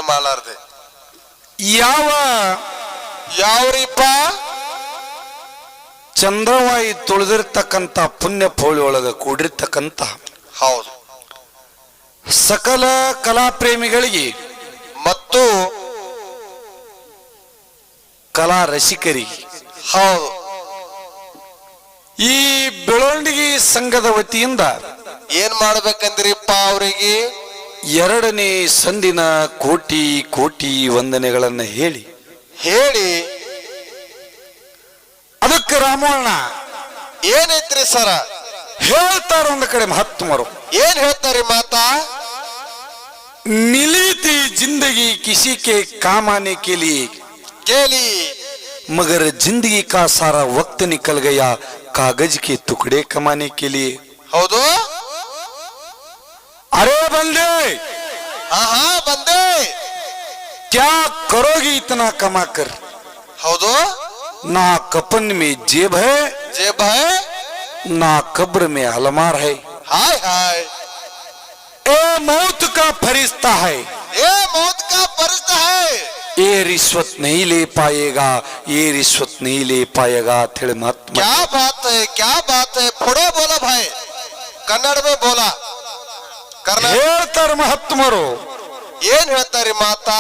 ಮಾಡಲಾರ್ದೆ ಯಾವ ಯಾವ್ರಿಪ್ಪ ಚಂದ್ರವಾಯಿ ತುಳಿದಿರ್ತಕ್ಕಂಥ ಪುಣ್ಯ ಪೌಳಿ ಒಳಗ ಕೂಡಿರ್ತಕ್ಕಂಥ ಹೌದು ಸಕಲ ಕಲಾಪ್ರೇಮಿಗಳಿಗೆ ಮತ್ತು ಕಲಾ ರಸಿಕರಿಗೆ ಹೌದು ಈ ಬೆಳವಣಿಗೆ ಸಂಘದ ವತಿಯಿಂದ ಏನ್ ಮಾಡ್ಬೇಕಂದ್ರಿಪ್ಪ ಅವರಿಗೆ ಎರಡನೇ ಸಂದಿನ ಕೋಟಿ ಕೋಟಿ ವಂದನೆಗಳನ್ನ ಹೇಳಿ ಅದಕ್ಕೆ ರಾಮಣ್ಣ ಏನೈತ್ರಿ ಸರ ಹೇಳ್ತಾರ ಒಂದು ಕಡೆ ಮಹಾತ್ಮರು ಏನ್ ಹೇಳ್ತಾರಿ ಮಾತಾ मिली थी जिंदगी किसी के काम आने के लिए ಕೇಳಿ मगर जिंदगी का सारा वक्त निकल गया कागज के टुकड़े कमाने के लिए ಹೌದು अरे बंदे ಹಾ ಬಂದೆ क्या करोगी इतना कमा कर ಹೌದು ना कफन में जेब है जेब है ना कब्र में अलमार है हाय हाय ए मौत का फरिश्ता है ये मौत का फरिश्ता है ये रिश्वत नहीं ले पाएगा ये रिश्वत नहीं ले पाएगा थे महात्मा क्या बात है पुढे बोला भाई कन्नड़ में बोला ಹೇಳ್ತಾರ ಮಹಾತ್ಮರು ಏನ್ ಹೇಳ್ತಾರಿ ಮಾತಾ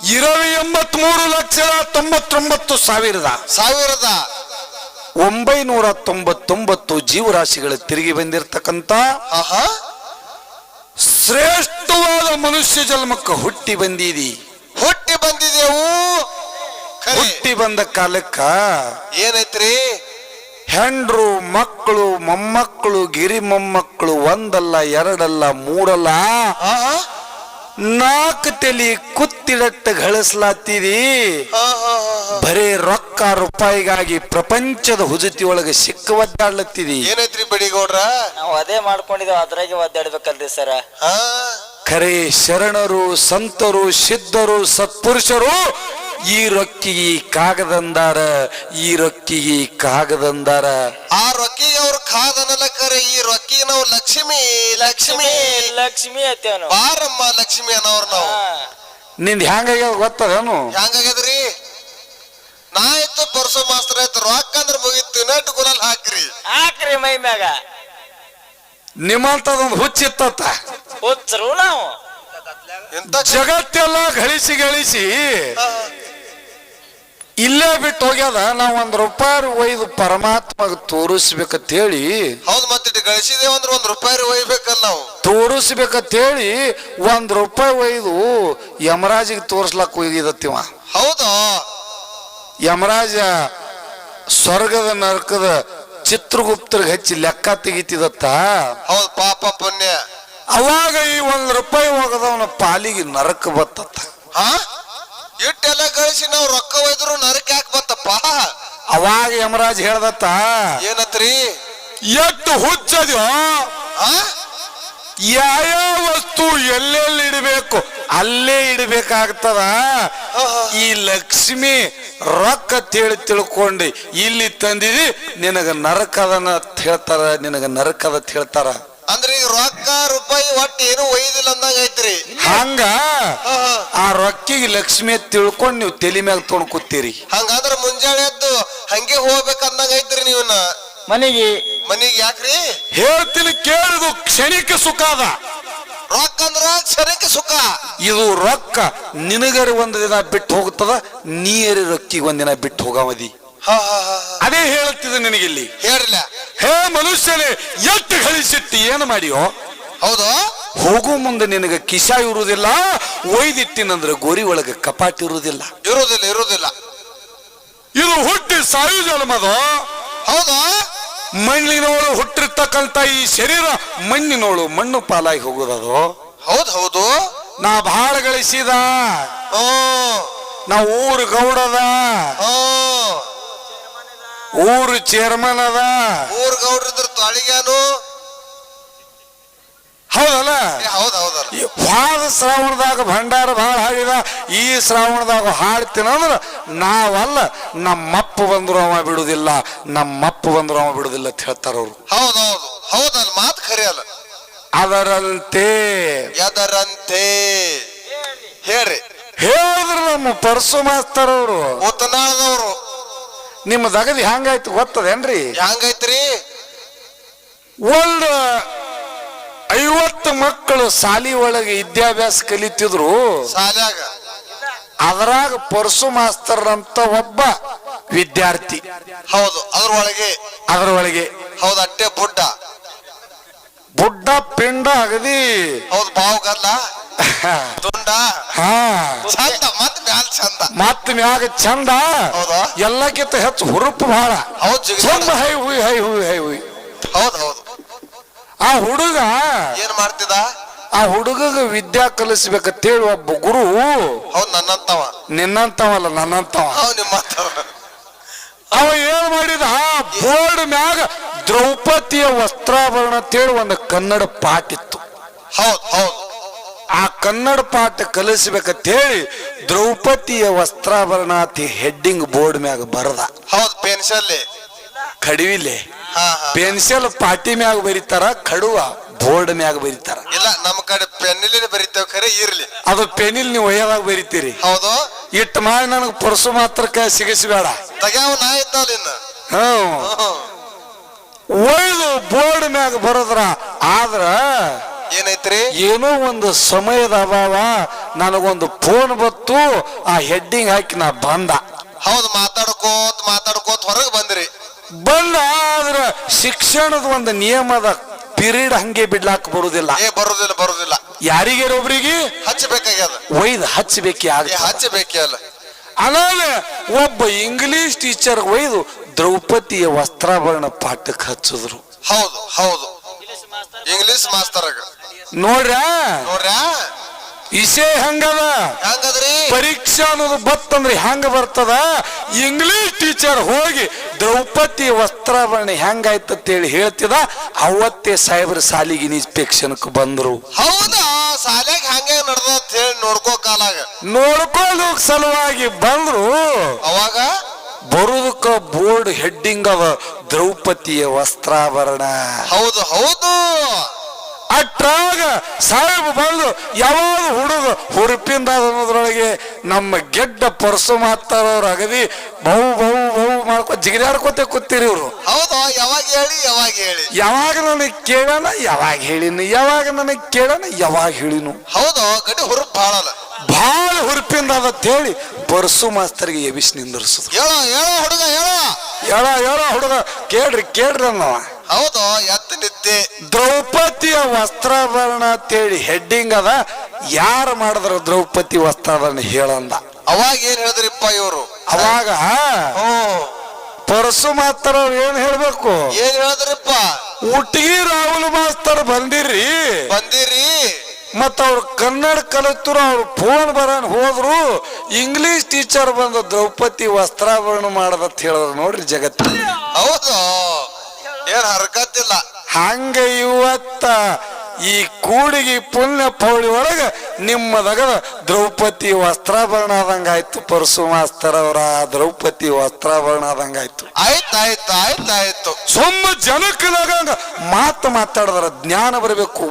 29,999 ಜೀವರಾಶಿಗಳು ತಿರುಗಿ ಬಂದಿರತಕ್ಕಂತ ಶ್ರೇಷ್ಠವಾದ ಮನುಷ್ಯ ಜನ್ಮಕ್ಕೆ ಹುಟ್ಟಿ ಬಂದಿದೆವು ಹುಟ್ಟಿ ಬಂದ ಕಾಲಕ್ಕ ಏನೈತ್ರಿ ಹೆಂಡ್ರು ಮಕ್ಕಳು ಮೊಮ್ಮಕ್ಕಳು ಗಿರಿ ಮೊಮ್ಮಕ್ಕಳು ಒಂದಲ್ಲ ಎರಡಲ್ಲ ಮೂರಲ್ಲ 4 ತಲಿ ಕುತ್ತಿಡಟ್ಟ ಗಳಿಸ್ಲಾತಿದಿ ಬರೇ ರೊಕ್ಕ ರೂಪಾಯಿಗಾಗಿ ಪ್ರಪಂಚದ ಹುಜುತಿ ಒಳಗೆ ಸಿಕ್ಕ ಒದ್ದಾಡ್ಲತ್ತಿದಿ ಏನೈತ್ರಿ ಬಡಿಗೌಡ್ರ ನಾವು ಅದೇ ಮಾಡ್ಕೊಂಡಿದ್ದೇವೆ ಅದ್ರಾಗೆ ಒದ್ದಾಡ್ಬೇಕಲ್ರಿ ಸರ ಖರೆ ಶರಣರು ಸಂತರು ಸಿದ್ಧರು ಸತ್ಪುರುಷರು ಈ ರೊಕ್ಕಿಗೆ ಕಾಗದಂದಾರ ಈ ರೊಕ್ಕಿಗೆ ಕಾಗದಂದಾರ ಆ ರೊಕ್ಕಿಗೆ ಅವ್ರು ಕಾದನಲ್ಲ ಕರೆ ಈ ರೊಕ್ಕಿಗೆ ನಾವು ಲಕ್ಷ್ಮಿ ಲಕ್ಷ್ಮಿ ಲಕ್ಷ್ಮಿ ಅತ್ತೇವ ಬಾರಮ್ಮ ಲಕ್ಷ್ಮಿ ಅನ್ನೋರ್ ನಾವು ನಿಂದ ಹೆಂಗಾಗ್ಯಾವ ಗೊತ್ತದೇನು ಹೆಂಗಾಗ್ಯದ್ರಿ ನಾ ಇತ್ತು ಪರ್ಸು ಮಾಸ್ತರ ಆಯ್ತು ರೊಕ್ಕ ಅಂದ್ರೆ ಮುಗಿತ್ತು ನೆಟ್ ಗುಲಲ್ ಹಾಕ್ರಿ ಮೈ ಮ್ಯಾಗ ನಿಮ್ಮಂತದೊಂದು ಹುಚ್ಚಿತ್ತ ಹುಚ್ಚರು ನಾವು ಜಗತ್ತೆಲ್ಲ ಗಳಿಸಿ ಇಲ್ಲೇ ಬಿಟ್ಟು ಹೋಗ್ಯದ ನಾವ್ ₹1 ಒಯ್ದು ಪರಮಾತ್ಮಗ ತೋರಿಸ್ಬೇಕಂತ ಹೇಳಿ ಹೌದು ಮತ್ತೆ ಗಳಿಸಿದೇವ ಅಂದ್ರೆ ₹1 ಒಯ್ಬೇಕಲ್ಲ ನಾವು ತೋರಿಸ್ಬೇಕಂತ ಹೇಳಿ ₹1 ಒಯ್ದು ಯಮರಾಜಿಗೆ ತೋರ್ಸ್ಲಾಕ್ ಹೋಗಿದತ್ತಿವ ಹೌದು ಯಮರಾಜ ಸ್ವರ್ಗದ ನರಕದ ಚಿತ್ರಗುಪ್ತರಿಗೆ ಹಚ್ಚಿ ಲೆಕ್ಕ ತೆಗಿತಿದತ್ತ ಹೌದು ಪಾಪ ಪುಣ್ಯ ಅವಾಗ ಈ ₹1 ಹೋಗದವನ ಪಾಲಿಗೆ ನರಕ ಬತ್ತತ್ತ ಇಟ್ಟೆಲ್ಲ ಗಳಿಸಿ ನಾವು ರೊಕ್ಕ ಒಯ್ದ್ರು ನರಕ ಯಾಕೆ ಬತ್ತಪ್ಪ ಅವಾಗ ಯಮರಾಜ್ ಹೇಳ್ದತ್ತ ಏನತ್ರಿ ಎಷ್ಟು ಹುಚ್ಚದ್ಯೋ ಯಾವ ವಸ್ತು ಎಲ್ಲೆಲ್ಲಿ ಇಡಬೇಕು ಅಲ್ಲೇ ಇಡಬೇಕಾಗ್ತದ ಈ ಲಕ್ಷ್ಮಿ ರೊಕ್ಕ ತಿಳ್ಕೊಂಡು ಇಲ್ಲಿ ತಂದಿದಿ ನಿನಗ ನರಕದನ್ನ ಹೇಳ್ತಾರ ನಿನಗ ನರಕದ ಹೇಳ್ತಾರ ಅಂದ್ರೆ ಈಗ ರೊಕ್ಕ ರೂಪಾಯಿ ಒಟ್ಟು ಏನು ಒಯ್ದಿಲ್ಲ ಅಂದಂಗ ಐತ್ರಿ ಹಂಗ ಆ ರೊಕ್ಕಿಗೆ ಲಕ್ಷ್ಮಿ ತಿಳ್ಕೊಂಡು ನೀವು ತಲೆ ಮ್ಯಾಗ ತೊಗೊಂಡ್ ಕೂತೀರಿ ಹಂಗಂದ್ರ ಮುಂಜಾನೆ ಎದ್ದು ಹಂಗೆ ಹೋಗ್ಬೇಕಂದಂಗ ಐತ್ರಿ ನೀವನ್ನ ಮನೆಗೆ ಯಾಕ್ರಿ ಹೇಳ್ತೀನಿ ಕೇಳಿದು ಕ್ಷಣಿಕ ಸುಖ ಅದ ರೊಕ್ಕ ಅಂದ್ರ ಕ್ಷಣಿಕ ಸುಖ ಇದು ರೊಕ್ಕ ನಿನಗರಿ ಒಂದು ದಿನ ಬಿಟ್ಟು ಹೋಗ್ತದ ನೀರಿ ರೊಕ್ಕಿಗೆ ಒಂದಿನ ಬಿಟ್ಟು ಹೋಗಾವದಿ ಅದೇ ಹೇಳುತ್ತಿದೆ ನಿನಗಿಲ್ಲಿ ಹೇಳಿಲ್ಲ ಹೇ ಮನುಷ್ಯನೇ ಎಷ್ಟು ಗಳಿಸಿಟ್ಟು ಏನು ಮಾಡಿಯೋ ಹೌದು ಹೋಗು ಮುಂದೆ ನಿನಗೆ ಕಿಶ ಇರುವುದಿಲ್ಲ ಒಯ್ದಿಟ್ಟಿನಂದ್ರೆ ಗೋರಿ ಒಳಗೆ ಕಪಾಟ್ ಇರುವುದಿಲ್ಲ ಇದು ಹುಟ್ಟಿ ಸಾಯು ಜನ್ಮದು ಹೌದಾ ಮಣ್ಣಿನೋಳು ಹುಟ್ಟಿರ್ತಕ್ಕಂತ ಈ ಶರೀರ ಮಣ್ಣಿನೋಳು ಮಣ್ಣು ಪಾಲಾಗಿ ಹೋಗುದದು ಹೌದು ನಾ ಬಹಳ ಗಳಿಸಿದ ನಾ ಊರು ಗೌಡದ ಊರು ಚೇರ್ಮನ್ ಅದ ಊರ್ ಗೌಡ್ರಿದ್ರ ತಾಳಿಗ್ಯಾನು ಹೌದಲ್ಲ ಹೌದೌದ ಶ್ರಾವಣದಾಗ ಭಂಡಾರ ಬಹಳ ಹಾಡಿದ ಈ ಶ್ರಾವಣದಾಗ ಹಾಡ್ತೀನಂದ್ರ ನಾವಲ್ಲ ನಮ್ಮಪ್ಪ ಬಂದ್ರು ಅವ ಬಿಡುದಿಲ್ಲ ನಮ್ಮಪ್ಪ ಬಂದ್ರು ಅವ ಬಿಡುದಿಲ್ಲ ಅಂತ ಹೇಳ್ತಾರ ಅವ್ರು ಹೌದಲ್ಲ ಮಾತು ಖರೆ ಅಲ್ಲ ಅದರಂತೆ ಎದರಂತೆ ಹೇಳ್ರಿ. ಹೇಳಿದ್ರು ನಮ್ಮ ಪರಸು ಮಾಸ್ತರ್ ಅವರು. ಉತ್ತನಾಳದವ್ರು. ನಿಮ್ಮ ದಗದಿ ಹ್ಯಾಂಗಾಯ್ತು ಗೊತ್ತದೇನ್ರಿ? ಹ್ಯಾಂಗೈತ್ರಿ? ಒಂದು 50 ಮಕ್ಕಳು ಸಾಲಿ ಒಳಗೆ ವಿದ್ಯಾಭ್ಯಾಸ ಕಲಿತಿದ್ರು. ಶಾಲ್ಯಾಗ ಅದರಾಗ ಪರಸು ಮಾಸ್ತರ್ ಅಂತ ಒಬ್ಬ ವಿದ್ಯಾರ್ಥಿ. ಹೌದು, ಅದರೊಳಗೆ ಹೌದು. ಅಟ್ಟೆ ಬುಡ್ಡ ಪಿಂಡ ಅಗದಿ. ಹೌದು, ಬಾವು ಗಲ್ಲ ತುಂಡ. ಹಾ, ಚಂದ ಮತ್ ಮ್ಯಾಲ್ ಚಂದ. ಮತ್ ಮ್ಯಾಗ ಚಂದ. ಹೌದಾ? ಎಲ್ಲಕ್ಕಿಂತ ಹೆಚ್ಚು ಹುರುಪು ಬಹಳ. ಹೌದು, ಹೈ ಹುಯ್ ಹೈ ಹುಯ್ ಹೈ ಹುಯ್. ಹೌದು ಹೌದು. ಆ ಹುಡುಗ ಏನ್ ಮಾಡ್ತಿದ? ಆ ಹುಡುಗಗ ವಿದ್ಯಾ ಕಲಿಸ್ಬೇಕಂತೇಳಿ ಒಬ್ಬ ಗುರು. ಹೌದು, ನನ್ನಂತವ. ನಿನ್ನಂತವಲ್ಲ, ನನ್ನಂತವ. ಹೌದು, ನಿಮ್ಮಂತವ. ಅವ ಏನ್ ಮಾಡಿದ, ಬೋರ್ಡ್ ಮ್ಯಾಗ ದ್ರೌಪದಿಯ ವಸ್ತ್ರಾಭರಣ ಅಂತೇಳಿ ಒಂದು ಕನ್ನಡ ಪಾಠ ಇತ್ತು. ಹೌದು ಹೌದು. ಆ ಕನ್ನಡ ಪಾಠ ಕಲಿಸ್ಬೇಕಂತೇಳಿ ದ್ರೌಪದಿಯ ವಸ್ತ್ರಾಭರಣ ಅಂತ ಹೆಡ್ಡಿಂಗ್ ಬೋರ್ಡ್ ಮ್ಯಾಗ ಬರದ. ಹೌದು, ಪೆನ್ಸಿಲ್ ಕಡಿವಿಲೆ. ಹಾ. ಪೆನ್ಸಿಲ್ ಪಾಟಿ ಮ್ಯಾಗ ಬರೀತಾರ, ಕಡುವ ಬೋರ್ಡ್ ಮ್ಯಾಗ ಬರೀತಾರ. ಇಲ್ಲ, ನಮ್ಮ ಕಡೆ ಪೆನ್ನಿಲಿ ಬರೀತೇವೆ, ಖರೆ ಇರ್ಲಿ. ಅದು ಪೆನ್ನಿಲ್ ನೀವು ಒಯ್ಯದಾಗ ಬರೀತೀರಿ. ಹೌದು. ಇಟ್ಟು ಮಾಡಿ ನನಗೆ ಪರಸು ಮಾತ್ರ ಕೈ ಸಿಗಿಸ್ಬೇಡ. ತಗ್ಯಾವ ನಾ ಇದ್ದಾವ ಇನ್ನ. ಒಯ್ದು ಬೋರ್ಡ್ ಮ್ಯಾಗ ಬರದ್ರ. ಆದ್ರ ಏನೈತ್ರಿ? ಏನೋ ಒಂದು ಸಮಯದ ಅಭಾವ, ನನಗೊಂದು ಫೋನ್ ಬತ್ತು. ಆ ಹೆಡ್ಡಿಂಗ್ ಹಾಕಿ ನಾ ಬಂದ. ಹೌದು, ಮಾತಾಡ್ಕೋತ ಹೊರಗೆ ಬಂದ್ರಿ. ಆದ್ರ ಶಿಕ್ಷಣದ ಒಂದು ನಿಯಮದ ಪಿರಿಯಡ್ ಹಂಗೆ ಬಿಡ್ಲಾಕ್ ಬರುದಿಲ್ಲ. ಬರುದಿಲ್ಲ. ಯಾರಿಗಾರ ಒಬ್ರಿಗೆ ಹಚ್ಚಬೇಕಾಗ್ಯದ. ಒಯ್ದು ಹಚ್ಚಬೇಕೇ ಹಚ್ಚಬೇಕೇ ಅಲ್ಲ. ಆಮೇಲೆ ಒಬ್ಬ ಇಂಗ್ಲಿಷ್ ಟೀಚರ್ ಒಯ್ದು ದ್ರೌಪದಿಯ ವಸ್ತ್ರಾಭರಣ ಪಾಠಕ್ಕೆ ಹಚ್ಚಿದ್ರು. ಹೌದು ಹೌದು. ಇಂಗ್ಲಿಷ್ ಮಾಸ್ತರ್ ನೋಡ್ರ ವಿಷಯ ಹಂಗದ್ರಿ. ಪರೀಕ್ಷಾ ಅನ್ನೋದು ಬತ್ತಂದ್ರೆ ಹೆಂಗ ಬರ್ತದ. ಇಂಗ್ಲಿಷ್ ಟೀಚರ್ ಹೋಗಿ ದ್ರೌಪದಿ ವಸ್ತ್ರಾಭರಣ ಹೆಂಗಾಯ್ತಂತೇಳಿ ಹೇಳ್ತಿದ. ಅವತ್ತೇ ಸಾಹೇಬ್ರ ಸಾಲಿಗೆ ಇನ್ಸ್ಪೆಕ್ಷನ್ಕ್ ಬಂದ್ರು. ಹೌದಾ? ಸಾಲ್ಯಾಗ ಹಂಗೆ ನಡ್ದ ಅಂತ ಹೇಳಿ ನೋಡ್ಕೊಂಡು ಸಲುವಾಗಿ ಬಂದ್ರು. ಅವಾಗ ಬರುದಕ್ಕ ಬೋರ್ಡ್ ಹೆಡ್ಡಿಂಗ್ ಅವ ದ್ರೌಪದಿಯ ವಸ್ತ್ರಾಭರಣ. ಹೌದು ಹೌದು. ಅಟ್ರಾಗ ಸಾಹೇಬ್ ಬಂದು ಯಾವಾಗ ಹುಡುಗ ಹುರುಪಿಂದ ಅನ್ನೋದ್ರೊಳಗೆ ನಮ್ಮ ಗೆಡ್ಡ ಪರಸು ಮಾತಾಡೋರ ಅಗದಿ ಬಹು ಮಾಡ್ಕೊ ಜಿಗಿದಾಡ್ಕೋತೆ ಕೂತೀರಿ ಇವ್ರು. ಹೌದು. ಯಾವಾಗ ಹೇಳಿ ಯಾವಾಗ ನನಗೆ ಕೇಳೋಣ ಯಾವಾಗ ಹೇಳಿನು, ಯಾವಾಗ ನನಗೆ ಕೇಳೋಣ ಯಾವಾಗ ಹೇಳಿನು. ಹೌದು. ಗಡಿ ಹುರುಪ್ ಬಹಳ ಹುರುಪಿಂದ ಅಂತ ಹೇಳಿ ಪರಸು ಮಾಸ್ತರ್ಗೆ ಎಬಿಸ್ ನಿಂದಿರ್ಸುದು. ಹೇಳೋ ಹುಡುಗ ಕೇಳ್ರಿ ಅನ್ನವ. ಹೌದು. ಎತ್ತ ನಿದ್ದೆ. ದ್ರೌಪದಿಯ ವಸ್ತ್ರಾಭರಣ ಅಂತೇಳಿ ಹೆಡ್ಡಿಂಗ್ ಅದ. ಯಾರು ಮಾಡಿದ್ರ ದ್ರೌಪದಿ ವಸ್ತ್ರಾಭರಣ ಹೇಳಂದ. ಅವಾಗ ಏನ್ ಹೇಳಿದ್ರಿಪ್ಪ ಇವರು? ಅವಾಗ ಪರಸು ಮಾಸ್ತರ್ ಅವ್ರು ಏನ್ ಹೇಳ್ಬೇಕು? ಏನ್ ಹೇಳಿದ್ರಿಪ್ಪ? ಹುಟ್ಟಿಗೆ ರಾಹುಲ್ ಮಾಸ್ತರ್ ಬಂದಿರಿ ಮತ್ತ ಅವ್ರು ಕನ್ನಡ ಕಲಿತರು. ಅವ್ರು ಫೋನ್ ಬರೋಣ ಹೋದ್ರು. ಇಂಗ್ಲಿಷ್ ಟೀಚರ್ ಬಂದು ದ್ರೌಪದಿ ವಸ್ತ್ರಾಭರಣ ಮಾಡದಂತ ಹೇಳಿದ್ರು. ನೋಡ್ರಿ ಜಗತ್ತಿನ. ಹೌದು. ಏನ್ ಹರ್ಕತ್ತಿಲ್ಲ. ಹಂಗ ಇವತ್ತ ಈ ಕೂಡಿಗೆ ಪುಣ್ಯ ಪೌಳಿ ಒಳಗ ನಿಮ್ಮದಾಗ ದ್ರೌಪದಿ ವಸ್ತ್ರಾಭರಣ ಆದಂಗಾಯ್ತು. ಪರಸು ಮಾಸ್ತರ್ ಅವರ ದ್ರೌಪದಿ ವಸ್ತ್ರಾಭರಣ ಆದಂಗಾಯ್ತು. ಆಯ್ತಾಯ್ತು. ಸೊಮ್ಮ ಜನಕ್ಕನಾಗ ಮಾತಾಡಿದ್ರ ಜ್ಞಾನ ಬರಬೇಕು.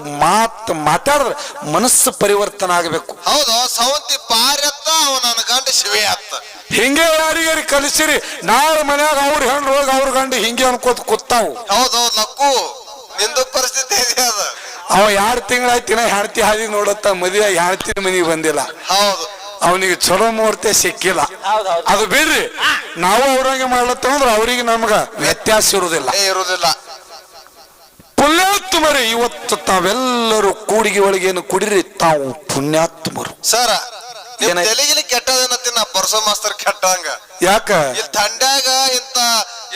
ಮಾತಾಡಿದ್ರೆ ಮನಸ್ಸು ಪರಿವರ್ತನೆ ಆಗಬೇಕು. ಹೌದು. ಸವಂತಿ ಪಾರ್ಯತ್ತ ಅವ ನನ್ನ ಗಂಡ ಶಿವೆ ಅತ್ತ. ಹಿಂಗೆ ಯಾರಿಗಾರಿ ಕಲಿಸಿರಿ. ನಾಳೆ ಮನ್ಯಾಗ ಅವ್ರ ಹೆಣ್ಣು ಹೋಗಿ ಅವ್ರ ಗಂಡು ಹಿಂಗೆ ಅನ್ಕೋತ ಕೂತಾವು. ಹೌದು. ನಕ್ಕು ನಿಂದು ಪರಿಸ್ಥಿತಿ ಇದೆ ಅದ. ಅವ 2 ತಿಂಗಳಾಯ್ತಿನ ಹೆಣ್ತಿ ಹಾದಿ ನೋಡತ್ತ. ಮದುವೆ ಹೆಣ್ತಿನ ಮನೆಗೆ ಬಂದಿಲ್ಲ. ಹೌದು. ಅವನಿಗೆ ಚಲೋ ಮುಹೂರ್ತ ಸಿಕ್ಕಿಲ್ಲ. ಅದು ಬಿಡ್ರಿ, ನಾವು ಅವ್ರಂಗೆ ಮಾಡ್ಲತ್ತಂದ್ರ ಅವ್ರಿಗೆ ನಮ್ಗ ವ್ಯತ್ಯಾಸ ಇರುವುದಿಲ್ಲ. ಪುಣ್ಯಾತ್ಮರೇ, ಇವತ್ತು ತಾವೆಲ್ಲರೂ ಕೂಡಿಗೆ ಒಳಗೇನು ಕುಡಿರಿ. ತಾವು ಪುಣ್ಯಾತ್ಮರು. ಸರ ತೆಲಿಗಿಲಿ ಕೆಟ್ಟದೇನತ್ತಿನ ಪರಸು ಮಾಸ್ತರ್ ಕೆಟ್ಟಂಗ. ಯಾಕ? ಇಲ್ಲಿ ಥಂಡ್ಯಾಗ ಇಂತ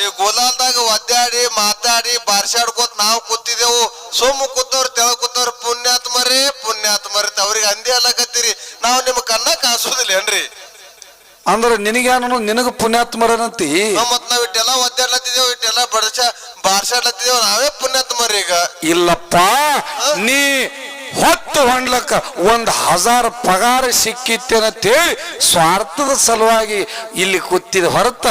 ಈ ಗೋಲಾಲ್ದಾಗ ಒದ್ದಾಡಿ ಮಾತಾಡಿ ಬಾರ್ಸಾಡ್ಕೋತ ನಾವು ಕೂತಿದೆವು. ಸೋಮು ಕೂತವ್ರು ತೆಳ ಕೂತವ್ರು ಪುಣ್ಯಾತ್ಮರೇ ಅವ್ರಿಗೆ ಅಂದಿ ಅಲ್ಲಕತ್ತೀರಿ. ನಾವು ನಿಮ್ ಕಣ್ಣ ಕಾಣಿಸೋದಿಲ್ಲ ಏನ್ರಿ? ಅಂದ್ರೆ ನಿನಗ ಪುಣ್ಯಾತ್ಮರನಂತಿ. ಮತ್ ನಾವ್ ಇಟ್ಟೆಲ್ಲ ಒದ್ದಾಡ್ಲತ್ತಿದೇವು, ಇಟ್ಟೆಲ್ಲ ಬಾರ್ಸಾಡ್ಲತ್ತಿದೇವು. ನಾವೇ ಪುಣ್ಯಾತ್ಮರಿ ಈಗ. ಇಲ್ಲಪ್ಪ, ನೀ ಹೊತ್ತು ಹೊಂಡ್ಲಕ್ಕ 1000 ಪಗಾರ ಸಿಕ್ಕಿತ್ತೇನಂತೇಳಿ ಸ್ವಾರ್ಥದ ಸಲುವಾಗಿ ಇಲ್ಲಿ ಕೂತಿದ ಹೊರತ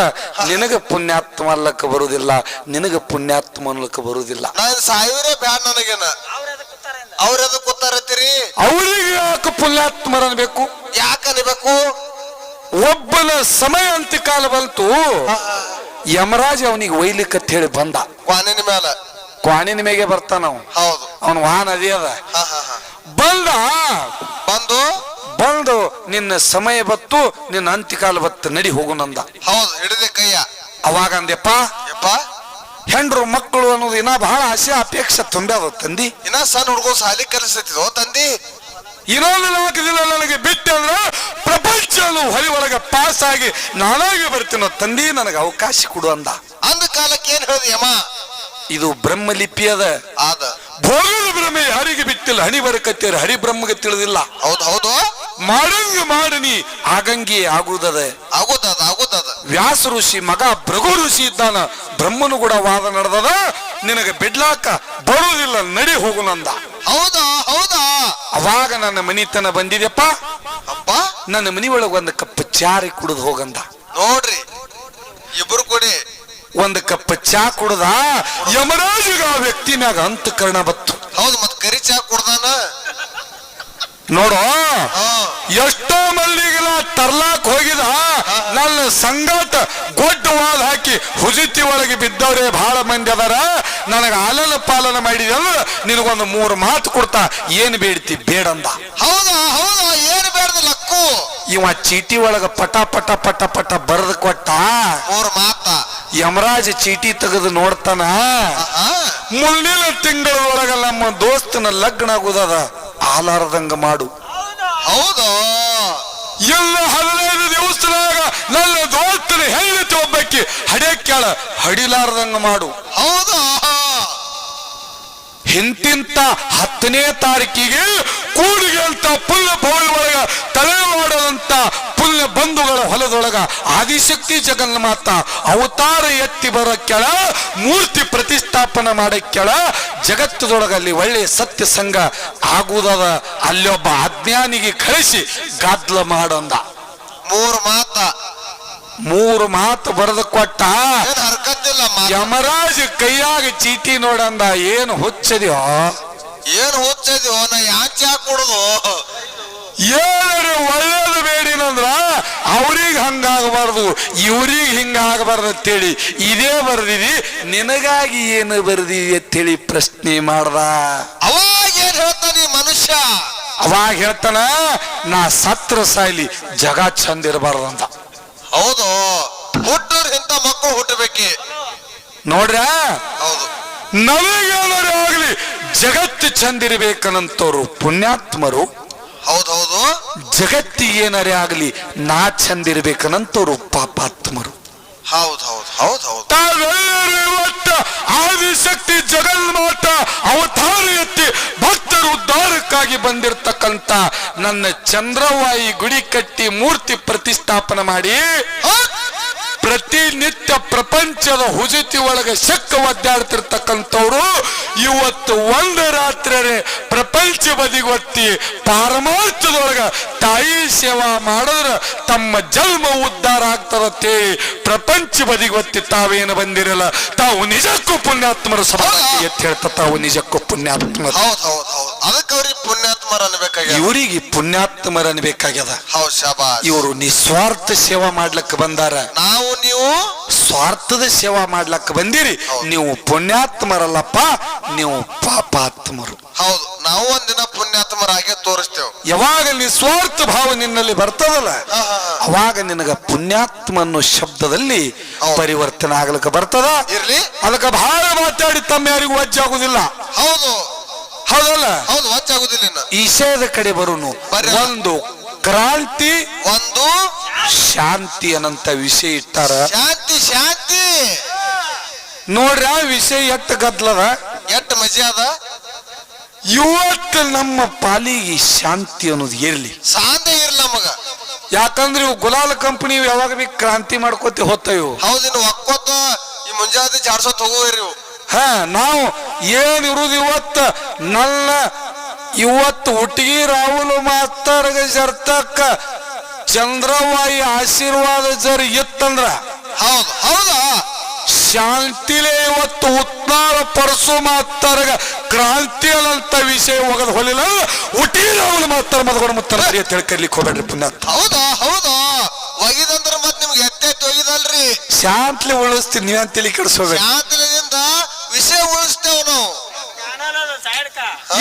ನಿನಗ ಪುಣ್ಯಾತ್ಮ ಅಲ್ಲಕ್ಕ ಬರುದಿಲ್ಲ. ನಿನಗ ಪುಣ್ಯಾತ್ಮ ಅನ್ಲಕ್ಕ ಬರುದಿಲ್ಲ. ನಾನು ಸಾವಿರ ಬ್ಯಾಡ್ ನನಗೇನ. ಅವ್ರ ಎದಕ್ ಕೂತಾರತ್ತೀರಿ? ಅವ್ರಿಗೆ ಯಾಕೆ ಪುಣ್ಯಾತ್ಮರ ಅನ್ಬೇಕು? ಯಾಕ ಅನ್ಬೇಕು? ಒಬ್ಬನ ಸಮಯ ಅಂತ್ಯಕಾಲ ಬಂತು, ಯಮರಾಜ ಅವನಿಗೆ ಒಯ್ಲಿಕ್ಕಂತ ಹೇಳಿ ಬಂದ. ಕ್ವಾನಿನ ಮ್ಯಾಲ ಕ್ವಾಣಿನ ಮೇಗೆ ಬರ್ತಾನ ಅವ. ಹೌದು. ಅವನ ವಾಹನ ಅದೇ ಅದ. ಬಂದ ಬಂದು ನಿನ್ನ ಸಮಯ ಬತ್ತು, ನಿನ್ನ ಅಂತ್ಯಕಾಲ ಬತ್ತು, ನಡಿ ಹೋಗುನಂದ. ಹೌದು, ಹಿಡಿದೆ ಕೈಯ. ಅವಾಗ ಅಂದೆಪ್ಪ, ಹೆಂಡ್ರು ಮಕ್ಕಳು ಅನ್ನೋದು ಇನ್ನ ಬಹಳ ಆಸೆ ಅಪೇಕ್ಷೆ ತುಂಬ್ಯಾದ ತಂದಿ. ಇನ್ನ ಸಣ್ಣ ಹುಡುಗ ಸಾಲಿ ಕಲಿಸತಿದ್ವು ತಂದಿ. ಇನ್ನೊಂದು 4 ದಿನ ನನಗೆ ಬಿಟ್ಟು ಅಂದ್ರ ಪ್ರಪಂಚ ಹೊಳಿ ಒಳಗೆ ಪಾಸ್ ಆಗಿ ನಾನಾಗಿ ಬರ್ತೀನೋ ತಂದಿ, ನನಗೆ ಅವಕಾಶ ಕೊಡು ಅಂದ. ಅಂದ ಕಾಲಕ್ಕೆ ಏನ್ ಹೇಳ್ದಿ ಯಮ? ಇದು ಬ್ರಹ್ಮಲಿಪಿ ಅದ. ಭೋಗದ ಬ್ರಹ್ಮ ಯಾರಿಗೆ ಬಿಟ್ಟಿಲ್ಲ, ಹಣಿ ಬರಕತ್ತೀರ, ಹರಿ ಬ್ರಹ್ಮಗೆ ತಿಳಿದಿಲ್ಲ. ಹೌದು ಹೌದು. ಮಾಡಂಗ ಮಾಡನಿ ಆಗಂಗಿ ಆಗುದದ. ವ್ಯಾಸ ಋಷಿ ಮಗ ಭೃಗು ಋಷಿ ಇದ್ದಾನ, ಬ್ರಹ್ಮನು ಕೂಡ ವಾದ ನಡೆದದ, ನಿನಗೆ ಬಿಡ್ಲಾಕ ಬರುವುದಿಲ್ಲ, ನಡಿ ಹೋಗುನಂದ. ಹೌದಾ ಹೌದಾ. ಅವಾಗ ನನ್ನ ಮನಿತನ ಬಂದಿದೆಪ್ಪ. ಅಪ್ಪ, ನನ್ನ ಮನಿ ಒಳಗ ಒಂದು ಕಪ್ ಚಾರಿ ಕುಡಿದು ಹೋಗಂದ. ನೋಡ್ರಿ, ಇಬ್ರು ಕೂಡಿ ಒಂದು ಕಪ್ ಚಾ ಕುಡ್ದ. ಯಮರಾಜಿಗ ಆ ವ್ಯಕ್ತಿ ಮ್ಯಾಗ ಅಂತಃಕರಣ ಬತ್ತು. ಹೌದು, ಮತ್ ಕರಿ ಚಾ ಕುಡ್ದಾನ. ನೋಡು, ಎಷ್ಟೋ ಮಲ್ಲಿಗೆಲ್ಲ ತರ್ಲಾಕ್ ಹೋಗಿದ, ನನ್ನ ಸಂಗಾಟ ಗೊಡ್ಡವಾದ ಹಾಕಿ ಹುಜಿತಿ ಒಳಗೆ ಬಿದ್ದವ್ರೆ ಬಹಳ ಮಂದಿ ಅದಾರ. ನನಗ ಆಲನ ಪಾಲನ ಮಾಡಿದೆ ಅಂದ್ರೆ ನಿನಗೊಂದು 3 ಮಾತು ಕೊಡ್ತಾ, ಏನ್ ಬೇಡ್ತಿ ಬೇಡಂದ. ಹೌದಾ ಹೌದಾ, ಏನ್ ಬೇಡ್ದ ಲಕ್ಕು? ಇವ ಚೀಟಿ ಒಳಗ ಪಟ ಪಟ ಪಟ ಪಟ ಬರೆದು ಕೊಟ್ಟ 3 ಮಾತ. ಯಮರಾಜ ಚೀಟಿ ತೆಗೆದು ನೋಡ್ತಾನ. ಮುಂದಿನ ತಿಂಗಳೊಳಗ ನಮ್ಮ ದೋಸ್ತನ ಲಗ್ನ ಆಗುದದ, ಆಲಾರದಂಗ ಮಾಡು. ಹೌದು. ಎಲ್ಲ 15 ದಿವಸದಾಗ ನನ್ನ ದೋಸ್ತನ ಹೆಂಡತಿ ಒಬ್ಬಕ್ಕೆ ಹಡಿಯಕ್ಕಾಳ, ಹಡಿಲಾರದಂಗ ಮಾಡು. ಹೌದಾ. ಇಂತಿಂತ 10ನೇ ತಾರೀಕಿಗೆ ಕೂಡಿಗೆ ಅಂತ ಪುಣ್ಯ ಭೂಮಿ ಒಳಗ ತಲೆ ಮಾಡದಂತ ಪುಣ್ಯ ಬಂಧುಗಳ ಹೊಲದೊಳಗ ಆದಿಶಕ್ತಿ ಜಗನ್ಮಾತ ಅವತಾರ ಎತ್ತಿ ಬರೋಕ್ಕೆಳ, ಮೂರ್ತಿ ಪ್ರತಿಷ್ಠಾಪನೆ ಮಾಡಕ್ಕೆಳ, ಜಗತ್ತದೊಳಗಲ್ಲಿ ಒಳ್ಳೆಯ ಸತ್ಯ ಸಂಘ ಆಗುವುದದ. ಅಲ್ಲೊಬ್ಬ ಅಜ್ಞಾನಿಗೆ ಕಳಿಸಿ ಗಾದ್ಲ ಮಾಡಂದ. 3 ಮಾತ. 3 ಮಾತು ಬರೆದು ಕೊಟ್ಟ. ಹರ್ಕತ್ತಿಲ್ಲ. ಯಮರಾಜ ಕೈಯಾಗ ಚೀಟಿ ನೋಡಂದ. ಏನು ಹುಚ್ಚದ್ಯೋ, ಏನು ಹುಚ್ಚದ್ಯೋ, ನಾ ಯಾಕೆ ಚಾ ಕುಡುದು? ಏನಾರು ಒಳ್ಳೇದು ಬೇಡಿನಂದ್ರ ಅವ್ರಿಗೆ ಹಂಗಾಗಬಾರ್ದು, ಇವ್ರಿಗೆ ಹಿಂಗಾಗಬಾರ್ದು ಅಂತೇಳಿ ಇದೇ ಬರ್ದಿದಿ, ನಿನಗಾಗಿ ಏನು ಬರ್ದಿದಿ ಅಂತೇಳಿ ಪ್ರಶ್ನೆ ಮಾಡ್ದ. ಅವಾಗ ಏನ್ ಹೇಳ್ತಾನೆ ಮನುಷ್ಯ? ಅವಾಗ ಹೇಳ್ತಾನ, ನಾ ಸತ್ರ ಸಾಯ್ಲಿ, ಜಗ ಚಂದ ಇರಬಾರ್ದಂತ. ಹೌದು, ಹುಟ್ಟೋರ್ ಇಂತ ಮಕ್ಕಳು ಹುಟ್ಟಬೇಕಿ. ನೋಡ್ರ, ಹೌದು, ನಮಗೇನಾರು ಆಗ್ಲಿ ಜಗತ್ತು ಚಂದಿರ್ಬೇಕನ್ನಂತವ್ರು ಪುಣ್ಯಾತ್ಮರು. ಹೌದೌದು. ಜಗತ್ತಿಗೆ ಏನಾರೇ ಆಗ್ಲಿ ನಾ ಚಂದಿರ್ಬೇಕನ್ನಂತವ್ರು ಪಾಪಾತ್ಮರು. ಹೌದು ಹೌದು ಹೌದು ಹೌದು. ತಾವೆಲ್ಲರೂ ಇವತ್ತ ಆದಿಶಕ್ತಿ ಜಗನ್ಮಾತ ಅವತಾರ ಎತ್ತಿ ಭಕ್ತರು ಉದ್ಧಾರಕ್ಕಾಗಿ ಬಂದಿರತಕ್ಕಂತ ನನ್ನ ಚಂದ್ರವಾಯಿ ಗುಡಿ ಕಟ್ಟಿ ಮೂರ್ತಿ ಪ್ರತಿಷ್ಠಾಪನೆ ಮಾಡಿ ಪ್ರತಿನಿತ್ಯ ಪ್ರಪಂಚದ ಹುಜುತಿ ಒಳಗೆ ಶಕ್ಕ ಒದ್ದಾಡ್ತಿರ್ತಕ್ಕಂಥವ್ರು ಇವತ್ತು ಒಂದು ರಾತ್ರಿ ಪ್ರಪಂಚ ಬದಿಗೊತ್ತಿ ಪಾರಮಾರ್ಥದೊಳಗ ತಾಯಿ ಸೇವಾ ಮಾಡಿದ್ರ ತಮ್ಮ ಜನ್ಮ ಉದ್ಧಾರ ಆಗ್ತದತ್ತೆ. ಪ್ರಪಂಚ ಬದಿಗೊತ್ತಿ ತಾವೇನು ಬಂದಿರಲ್ಲ, ತಾವು ನಿಜಕ್ಕೂ ಪುಣ್ಯಾತ್ಮರು ಸಭಾಗಿ ಎತ್ತಿ ಹೇಳ್ತ, ತಾವು ನಿಜಕ್ಕೂ ಪುಣ್ಯಾತ್ಮರು. ಅದಕ್ಕೆ ಅವ್ರಿಗೆ ಪುಣ್ಯಾತ್ಮರ ಅನ್ಬೇಕಾಗ್ಯದ, ಇವರಿಗೆ ಪುಣ್ಯಾತ್ಮರ ಅನ್ಬೇಕಾಗ್ಯದ. ಹೌದು, ಶಾಬಾಷ್. ಇವರು ನಿಸ್ವಾರ್ಥ ಸೇವಾ ಮಾಡ್ಲಕ್ಕ ಬಂದಾರ. ನಾವು ನೀವು ಸ್ವಾರ್ಥದ ಸೇವಾ ಮಾಡ್ಲಕ್ಕ ಬಂದಿರಿ. ನೀವು ಪುಣ್ಯಾತ್ಮರಲ್ಲಪ್ಪ, ನೀವು ಪಾಪಾತ್ಮರು. ಹೌದು, ನಾವು ಒಂದಿನ ಪುಣ್ಯಾತ್ಮರಾಗೆ ತೋರಿಸ್ತೇವೆ. ಯಾವಾಗ ನಿಸ್ವಾರ್ಥ ಭಾವ ನಿನ್ನಲ್ಲಿ ಬರ್ತದಲ್ಲ, ಅವಾಗ ನಿನಗ ಪುಣ್ಯಾತ್ಮ ಅನ್ನೋ ಶಬ್ದದಲ್ಲಿ ಪರಿವರ್ತನೆ ಆಗ್ಲಿಕ್ಕೆ ಬರ್ತದ. ಇರ್ಲಿ, ಅದಕ್ಕೆ ಬಹಳ ಮಾತಾಡಿ ತಮ್ಮ ಯಾರಿಗೂ ವಜ್ಜಾಗುದಿಲ್ಲ. ಹೌದು ಹೌದಲ್ಲ, ಹೌದು, ವಜ್ಜಾಗುದಿಲ್ಲ. ಈಶಾದ ಕಡೆ ಬರುನು. ಒಂದು ಕ್ರಾಂತಿ, ಒಂದು ಶಾಂತಿ ಅನ್ನಂತ ವಿಷಯ ಇಟ್ಟಾರ. ಶಾಂತಿ ಶಾಂತಿ ನೋಡ್ರಿ, ಆ ವಿಷಯ ಎಟ್ಟು ಗದ್ಲದ, ಎಟ್ಟು ಮಜೆ ಅದ. ಇವತ್ತು ನಮ್ಮ ಪಾಲಿಗೆ ಶಾಂತಿ ಅನ್ನೋದು ಇರ್ಲಿ, ಶಾಂತಿ ಇರ್ಲಿ ನಮಗ. ಯಾಕಂದ್ರೆ ಇವು ಗುಲಾಲ್ ಕಂಪನಿ ಯಾವಾಗ ಬಿ ಕ್ರಾಂತಿ ಮಾಡ್ಕೋತಿ ಹೋಗ್ತಾವ. ಹೌದಿನ್ನು ಒಕ್ಕೋತ ಈ ಮುಂಜಾನೆ ಜಾಡ್ಸೋತ್ ಹೋಗುವರಿ. ನಾವು ಏನಿರುವುದು ಇವತ್ತು ಹುಟ್ಟಿಗೆ ರಾಹುಲ್ ಮಾಸ್ತರ್ಗ ಜರ್ತಕ್ಕ ಚಂದ್ರವಾಯಿ ಆಶೀರ್ವಾದ ಜರ್ ಇತ್ತಂದ್ರ ಹೌದು ಹೌದಾ ಶಾಂತಿಲೇ ಇವತ್ತು ಉತ್ನಾಳ ಪರಸು ಮಾತರಗ ಕ್ರಾಂತಿಯಲ್ಲಂತ ವಿಷಯ ಹೋಗದ ಹೊಲಿಲ್ಲ ಹುಟ್ಟಿರ ಅವಳು ಮಾತಾರ ಮದಗೊಂಡು ಮುತ್ತರ ತಿಳ್ಕರ್ಲಿಕ್ಕೆ ಹೋಗ್ಬೇಡ್ರಿ ಪುಣ್ಯ. ಹೌದಾ ಹೌದಾ ಒಗಿದಂದ್ರ ಮತ್ ನಿಮ್ಗೆ ಎತ್ತೆತ್ತು ಒಗಿದಲ್ರಿ. ಶಾಂತ್ಲಿ ಉಳಿಸ್ತೀನಿ ನೀವಂತ ತಿಳಿ ಕೆಡಿಸೋಬೇಡಿ. ಶಾಂತಿಲಿಂದ ವಿಷಯ ಉಳಿಸ್ತೇವ್ ನಾವು.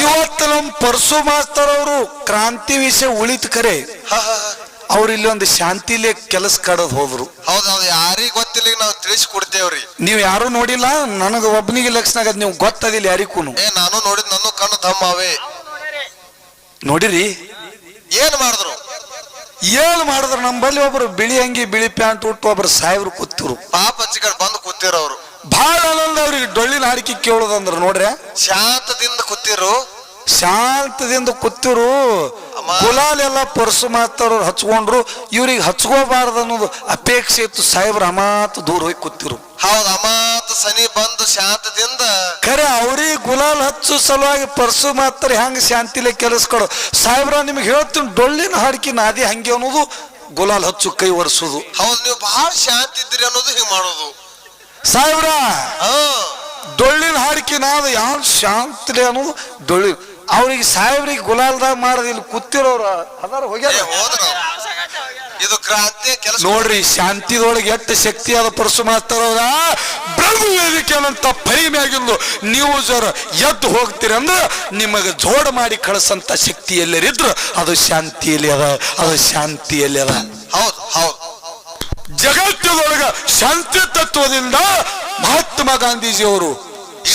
ಇವತ್ತು ನಮ್ಮ ಪರಸು ಮಾಸ್ತರ್ ಅವರು ಕ್ರಾಂತಿ ವಿಷಯ ಉಳಿತು ಕರೆ ಅವ್ರು ಇಲ್ಲಿ ಒಂದು ಶಾಂತಿಲೇ ಕೆಲಸ ಕಾಡೋದು ಹೋದ್ರು. ಹೌದೌದು ಯಾರಿಗ್ ಗೊತ್ತಿಲ್ಲ ನಾವು ತಿಳಿಸಿ ಕೊಡ್ತೇವ್ರಿ. ನೀವ್ ಯಾರು ನೋಡಿಲ್ಲ, ನನಗ ಒಬ್ಬನಿಗೆ ಲಕ್ಷಣ ಆಗದ್ ನೀವು ಗೊತ್ತದಿಲ್ಲ ಯಾರಿಗೂ. ನಾನು ನೋಡಿದ್ ನನ್ನ ಕಣ್ಣು ತಮ್ಮವೇ. ನೋಡಿರಿ ಏನ್ ಮಾಡಿದ್ರು ನಮ್ಮಲ್ಲಿ ಒಬ್ರು ಬಿಳಿ ಅಂಗಿ ಬಿಳಿ ಪ್ಯಾಂಟ್ ಉಟ್ಟು ಒಬ್ರು ಸಾಹೇಬ್ರು ಕೂತಿರು. ಪಾಪ ಹಚ್ಚಿಕೊಂಡು ಬಂದು ಕೂತಿರೋರು ಬಹಳ ಆನಂದ ಅವ್ರಿಗೆ ಡೊಳ್ಳಿನ ಹಾಡಿಕೆ ಕೇಳೋದಂದ್ರ ನೋಡ್ರಿ. ಶಾಂತದಿಂದ ಕೂತಿರು ಗುಲಾಲ್ ಎಲ್ಲ ಪರಸು ಮಾತಾಡೋರು ಹಚ್ಕೊಂಡ್ರು. ಇವ್ರಿಗೆ ಹಚ್ಕೋಬಾರ್ದು ಅನ್ನೋದು ಅಪೇಕ್ಷೆ ಇತ್ತು. ಸಾಹೇಬ್ರ ಅಮಾತ್ ದೂರ ಹೋಗಿ ಕೂತಿರು. ಹೌದು ಅಮಾತ್ ಸನಿ ಬಂದು ಶಾಂತದಿಂದ ಖರೆ ಅವ್ರಿಗೆ ಗುಲಾಲ್ ಹಚ್ಚು ಸಲುವಾಗಿ ಪರಸು ಮಾತಾರ ಹೆಂಗ ಶಾಂತಿಲೇ ಕೆಲಸ ಕೊಡು. ಸಾಹೇಬ್ರ ನಿಮ್ಗೆ ಹೇಳ್ತೀನಿ ಡೊಳ್ಳಿನ ಹಾಡಿಕೆ ನಾದಿ ಹಂಗೆ ಅನ್ನೋದು ಗುಲಾಲ್ ಹಚ್ಚು ಕೈ ಒರೆಸೋದು. ಹೌದು ನೀವು ಬಹಳ ಶಾಂತಿ ಇದ್ರಿ ಅನ್ನೋದು ಹಿಂಗ್ ಮಾಡೋದು. ಸಾಹೇಬ್ರ ಡೊಳ್ಳಿನ ಹಾಡಿಕೆ ನಾದ ಯಾವ ಶಾಂತಿಲೇ ಅನ್ನೋದು ಡೊಳ್ಳಿ ಅವ್ರಿಗೆ ಸಾಹೇಬ್ರಿಗೆ ಗುಲಾಲ್ದಾಗ ಮಾಡದ ಇಲ್ಲಿ ಕೂತಿರೋರು ಅದಾರ ಹೋಗ್ಯಾರ. ಇದು ಕ್ರಾಂತಿ ಕೆಲಸ ನೋಡ್ರಿ. ಶಾಂತಿದೊಳಗೆ ಎಷ್ಟು ಶಕ್ತಿ ಆದ ಪರಸು ಮಾಸ್ತರವ್ರ ಬ್ರಹ್ಮ ವೇದಿಕೆ ಅನ್ನಂತ ಪರಿಮೆಯಾಗಿಂದು ನೀವು ಜರ ಎದ್ದು ಹೋಗ್ತೀರಿ ಅಂದ್ರೆ ನಿಮಗೆ ಜೋಡ ಮಾಡಿ ಕಳಿಸಂತ ಶಕ್ತಿ ಎಲ್ಲರಿದ್ರು ಅದು ಶಾಂತಿಯಲ್ಲಿ ಅದ. ಹೌದು ಹೌದು ಜಗತ್ತದೊಳಗ ಶಾಂತಿ ತತ್ವದಿಂದ ಮಹಾತ್ಮ ಗಾಂಧೀಜಿಯವರು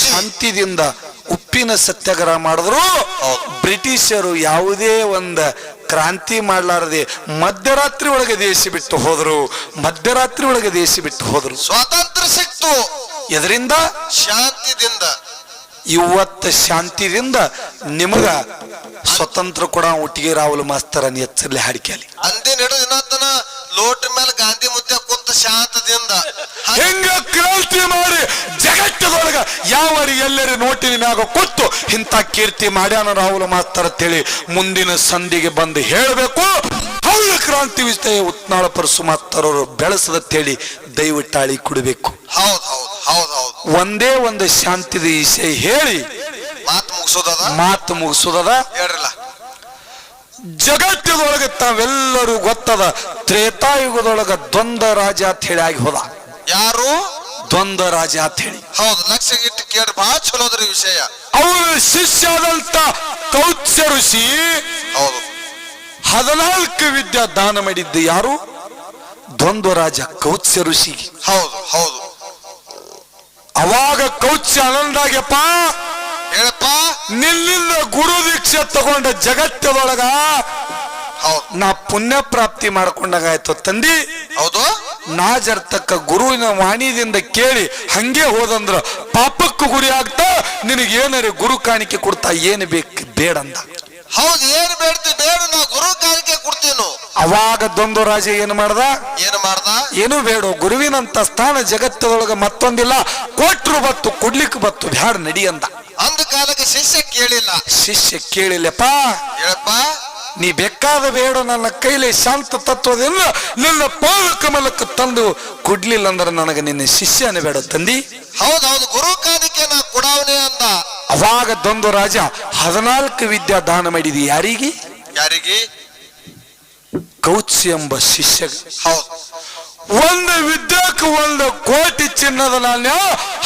ಶಾಂತಿದಿಂದ ಉಪ್ಪಿನ ಸತ್ಯಾಗ್ರಹ ಮಾಡಿದ್ರು. ಬ್ರಿಟಿಷರು ಯಾವುದೇ ಒಂದು ಕ್ರಾಂತಿ ಮಾಡ್ಲಾರದೆ ಮಧ್ಯರಾತ್ರಿ ಒಳಗೆ ದೇಶ ಬಿಟ್ಟು ಹೋದ್ರು. ಸ್ವಾತಂತ್ರ್ಯ ಸಿಕ್ತು ಎದರಿಂದ? ಶಾಂತಿದಿಂದ. ಇವತ್ತು ಶಾಂತಿದಿಂದ ನಿಮಗ ಸ್ವತಂತ್ರ ಕೂಡ ಒಟ್ಟಿಗೆ ರಾಹುಲ್ ಮಾಸ್ತರನ್ ಎಚ್ಚರ್ಲಿ ಹಾಡಿಕೆಯಲ್ಲಿ ಅಂದಿನ ಹಿಡಿದಿನ ಲೋಟ ಮೇಲೆ ಗಾಂಧಿ ಮುದ್ದೆ ಕೂತ ಶಾಂತದಿಂದ ಹೆಂಗ ಕ್ರಾಂತಿ ಮಾಡಿ ಜಗತ್ತದೊಳಗ ಯಾವರಿ ಎಲ್ಲರಿ ನೋಟಿನ ಮ್ಯಾಗ ಕೂತು ಇಂಥ ಕೀರ್ತಿ ಮಾಡ್ಯಾನ ರಾಹುಲ್ ಮಾಸ್ತರ್ ಅಂತೇಳಿ ಮುಂದಿನ ಸಂಧಿಗೆ ಬಂದು ಹೇಳಬೇಕು. ಹೌದು ಕ್ರಾಂತಿ ವಿಷಯ ಉತ್ನಾಳ ಪರಸು ಮಾಸ್ತರ್ ಅವರು ಬೆಳೆಸದಂತೇಳಿ ದಯವಿಟ್ಟಾಳಿ ಕುಡಬೇಕು. ಒಂದೇ ಒಂದು ಶಾಂತಿದ ವಿಷಯ ಹೇಳಿ ಮಾತು ಮುಗಿಸೋದದ. ಜಗತ್ತದೊಳಗೆ ತಾವೆಲ್ಲರೂ ಗೊತ್ತದ ತ್ರೇತಾಯುಗದೊಳಗ ದ್ವಂದ್ವ ರಾಜ ಅಂತ ಹೇಳಿ ಆಗಿ ಹೋದ. ಯಾರು? ದ್ವಂದ್ವ ರಾಜ ಅಂತ ಹೇಳಿ. ಹೌದು ಲಕ್ಷ ಇಟ್ಟು ಕೇಳಿ ಬಹಳ ಚಲೋದ್ರಿ ವಿಷಯ. ಅವರ ಶಿಷ್ಯದಂತ ಕೌತ್ಸ ಋಷಿ 14 ವಿದ್ಯಾ ದಾನ ಮಾಡಿದ್ದು ಯಾರು? ದ್ವಂದ್ವ ರಾಜ ಕೌತ್ಸ ಋಷಿಗೆ. ಹೌದು ಅವಾಗ ಕೌತ್ಸ ಆನಂದಾಗ್ಯಪ್ಪ ಹೇಳಪ್ಪ ನಿನ್ನಿಂದ ಗುರು ದೀಕ್ಷೆ ತಗೊಂಡ ಜಗತ್ತದೊಳಗ ನಾ ಪುಣ್ಯ ಪ್ರಾಪ್ತಿ ಮಾಡ್ಕೊಂಡಾಗ ಆಯ್ತು ತಂದಿ. ಹೌದು ನಾ ಜರ್ತಕ್ಕ ಗುರುವಿನ ವಾಣಿದಿಂದ ಕೇಳಿ ಹಂಗೆ ಹೋದಂದ್ರ ಪಾಪಕ್ಕೂ ಗುರಿ ಆಗ್ತಾ ನಿನಗೇನಾರ ಗುರು ಕಾಣಿಕೆ ಕೊಡ್ತಾ ಏನು ಬೇಕು ಬೇಡಂದ. ಹೌದು ಏನು ಬೇಡ್ತಿ ಬೇಡ ನಾ ಗುರು ಕಾಣಿಕೆ ಕೊಡ್ತೀನು. ಅವಾಗ ದ್ವಂದ್ವ ರಾಜ ಏನು ಮಾಡ್ದ? ಏನು ಬೇಡ ಗುರುವಿನಂತ ಸ್ಥಾನ ಜಗತ್ತದೊಳಗ ಮತ್ತೊಂದಿಲ್ಲ. ಕೊಟ್ರು ಬತ್ತು ಕೊಡ್ಲಿಕ್ಕೆ ಬತ್ತು ಬ್ಯಾಡ ನಡಿ ಅಂದ. ಅಂದ ಕಾಲಕ್ಕೆ ಶಿಷ್ಯ ಕೇಳಿಲ್ಲಪ್ಪ ಹೇಳಪ್ಪ ನೀ ಬೇಕಾದ ಬೇಡ ನನ್ನ ಕೈಲಿ ಶಾಂತ ತತ್ವದಿಂದ ನಿನ್ನ ಪಾದ ಕಮಲಕ್ಕೆ ತಂದು ಕೊಡ್ಲಿಲ್ಲ ಅಂದ್ರೆ ನನಗೆ ನಿನ್ನ ಶಿಷ್ಯನೇ ಬೇಡ ತಂದಿ. ಹೌದೌದು ಗುರು ಕಾಣಿಕೆ ನಾ ಕೊಡವನೇ ಅಂದ. ಅವಾಗ ದ್ವಂದ್ವ ರಾಜ 14 ವಿದ್ಯಾ ದಾನ ಮಾಡಿದಿ ಯಾರಿಗೆ? ಕೌತ್ಸ ಎಂಬ ಶಿಷ್ಯ. ಒಂದು ವಿದ್ಯಾಕ 1 ಕೋಟಿ ಚಿನ್ನದ ನಾಣ್ಯ,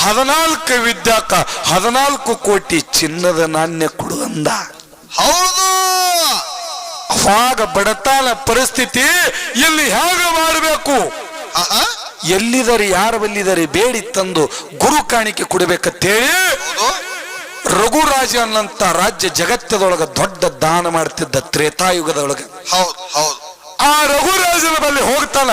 14 ವಿದ್ಯಾಕ 14 ಕೋಟಿ ಚಿನ್ನದ ನಾಣ್ಯ ಕೊಡು ಅಂದ. ಹೌದು ಅವಾಗ ಬಡತನ ಪರಿಸ್ಥಿತಿ ಇಲ್ಲಿ ಹೇಗೆ ಮಾಡಬೇಕು? ಎಲ್ಲಿದರೆ ಯಾರ ಬಲ್ಲಿದರೆ ಬೇಡಿ ತಂದು ಗುರು ಕಾಣಿಕೆ ಕೊಡಬೇಕಂತೇಳಿ ರಘುರಾಜ ಅನ್ನಂತ ರಾಜ್ಯ ಜಗತ್ತದೊಳಗ ದೊಡ್ಡ ದಾನ ಮಾಡ್ತಿದ್ದ ತ್ರೇತಾಯುಗದೊಳಗ. ಆ ರಘುರಾಜನ ಬಳಿ ಹೋಗ್ತಾನ.